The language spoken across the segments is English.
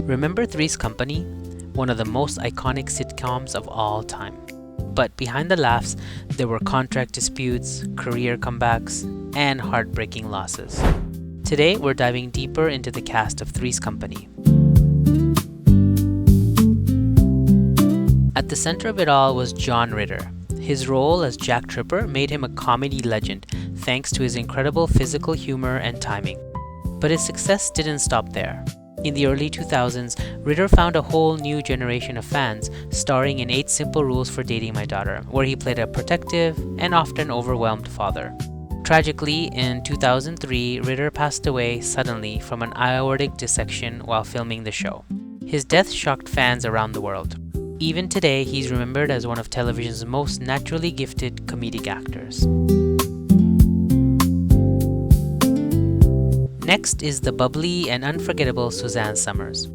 Remember Three's Company? One of the most iconic sitcoms of all time. But behind the laughs, there were contract disputes, career comebacks, and heartbreaking losses. Today, we're diving deeper into the cast of Three's Company. At the center of it all was John Ritter. His role as Jack Tripper made him a comedy legend, thanks to his incredible physical humor and timing. But his success didn't stop there. In the early 2000s, Ritter found a whole new generation of fans, starring in 8 Simple Rules for Dating My Daughter, where he played a protective and often overwhelmed father. Tragically, in 2003, Ritter passed away suddenly from an aortic dissection while filming the show. His death shocked fans around the world. Even today, he's remembered as one of television's most naturally gifted comedic actors. Next is the bubbly and unforgettable Suzanne Somers.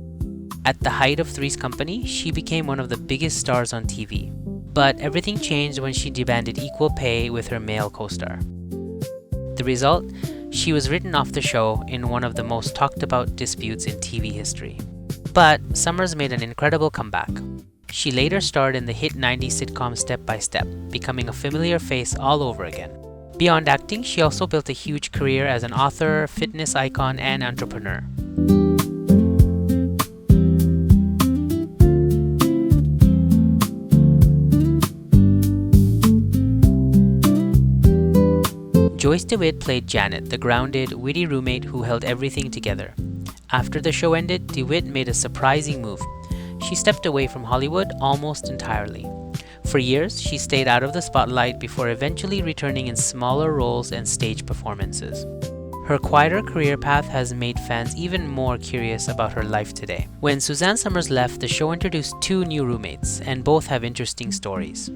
At the height of Three's Company, she became one of the biggest stars on TV. But everything changed when she demanded equal pay with her male co-star. The result? She was written off the show in one of the most talked about disputes in TV history. But Somers made an incredible comeback. She later starred in the hit 90s sitcom Step by Step, becoming a familiar face all over again. Beyond acting, she also built a huge career as an author, fitness icon, and entrepreneur. Joyce DeWitt played Janet, the grounded, witty roommate who held everything together. After the show ended, DeWitt made a surprising move. She stepped away from Hollywood almost entirely. For years, she stayed out of the spotlight before eventually returning in smaller roles and stage performances. Her quieter career path has made fans even more curious about her life today. When Suzanne Somers left, the show introduced 2 new roommates, and both have interesting stories.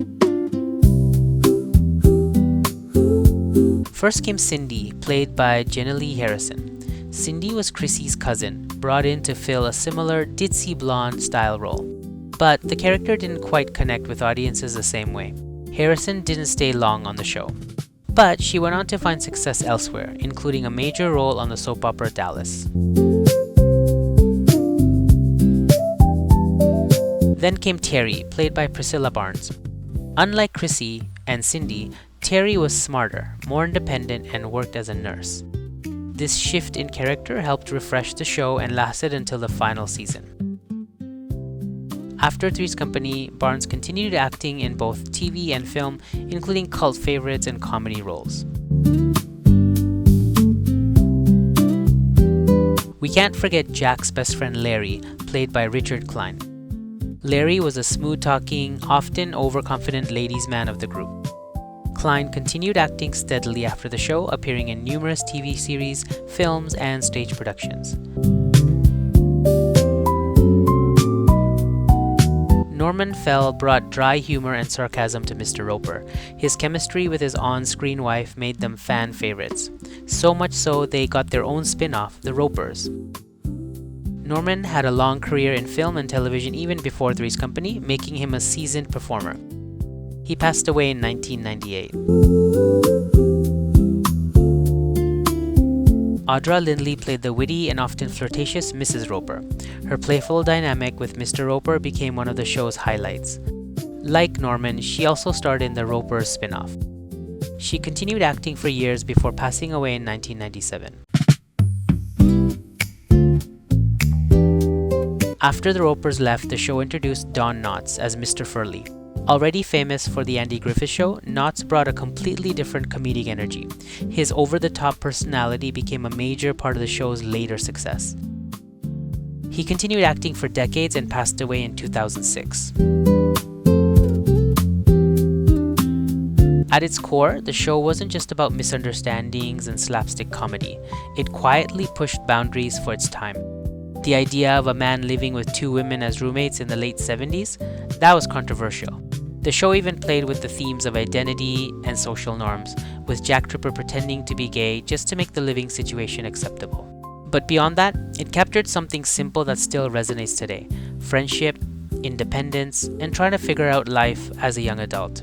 First came Cindy, played by Jenna Lee Harrison. Cindy was Chrissy's cousin, brought in to fill a similar ditzy blonde style role. But the character didn't quite connect with audiences the same way. Harrison didn't stay long on the show. But she went on to find success elsewhere, including a major role on the soap opera Dallas. Then came Terry, played by Priscilla Barnes. Unlike Chrissy and Cindy, Terry was smarter, more independent, and worked as a nurse. This shift in character helped refresh the show and lasted until the final season. After Three's Company, Barnes continued acting in both TV and film, including cult favorites and comedy roles. We can't forget Jack's best friend Larry, played by Richard Klein. Larry was a smooth-talking, often overconfident ladies' man of the group. Klein continued acting steadily after the show, appearing in numerous TV series, films, and stage productions. Norman Fell brought dry humor and sarcasm to Mr. Roper. His chemistry with his on-screen wife made them fan favorites. So much so they got their own spin-off, The Ropers. Norman had a long career in film and television even before Three's Company, making him a seasoned performer. He passed away in 1998. Audra Lindley played the witty and often flirtatious Mrs. Roper. Her playful dynamic with Mr. Roper became one of the show's highlights. Like Norman, she also starred in the Ropers spin-off. She continued acting for years before passing away in 1997. After the Ropers left, the show introduced Don Knotts as Mr. Furley. Already famous for The Andy Griffith Show, Knotts brought a completely different comedic energy. His over-the-top personality became a major part of the show's later success. He continued acting for decades and passed away in 2006. At its core, the show wasn't just about misunderstandings and slapstick comedy. It quietly pushed boundaries for its time. The idea of a man living with 2 women as roommates in the late 70s, that was controversial. The show even played with the themes of identity and social norms, with Jack Tripper pretending to be gay just to make the living situation acceptable. But beyond that, it captured something simple that still resonates today: friendship, independence, and trying to figure out life as a young adult.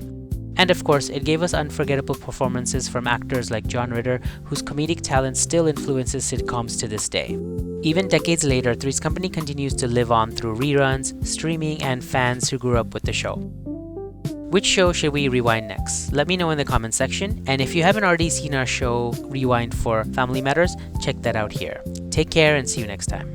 And of course, it gave us unforgettable performances from actors like John Ritter, whose comedic talent still influences sitcoms to this day. Even decades later, Three's Company continues to live on through reruns, streaming, and fans who grew up with the show. Which show should we rewind next? Let me know in the comment section. And if you haven't already seen our show Rewind for Family Matters, check that out here. Take care and see you next time.